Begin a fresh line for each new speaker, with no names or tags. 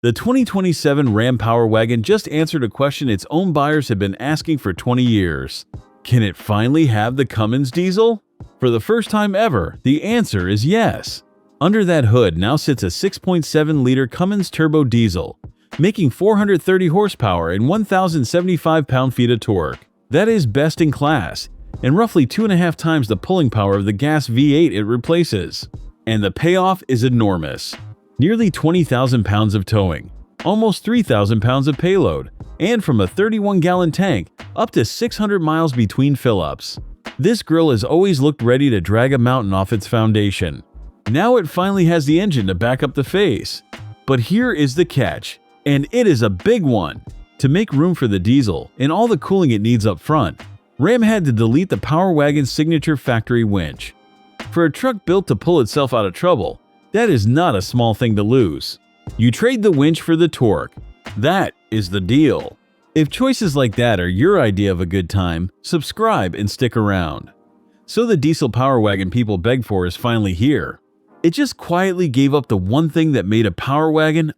The 2027 Ram Power Wagon just answered a question its own buyers have been asking for 20 years. Can it finally have the Cummins diesel? For the first time ever, the answer is yes. Under that hood now sits a 6.7-liter Cummins turbo diesel, making 430 horsepower and 1,075 pound-feet of torque. That is best in class, and roughly 2.5 times the pulling power of the gas V8 it replaces. And the payoff is enormous. Nearly 20,000 pounds of towing, almost 3,000 pounds of payload, and from a 31-gallon tank up to 600 miles between fill-ups. This Grille has always looked ready to drag a mountain off its foundation. Now it finally has the engine to back up the face. But here is the catch, and it is a big one. To make room for the diesel and all the cooling it needs up front, Ram had to delete the Power Wagon's signature factory winch. For a truck built to pull itself out of trouble, that is not a small thing to lose. You trade the winch for the torque. That is the deal. If choices like that are your idea of a good time, subscribe and stick around. So the diesel Power Wagon people begged for is finally here. It just quietly gave up the one thing that made a Power Wagon,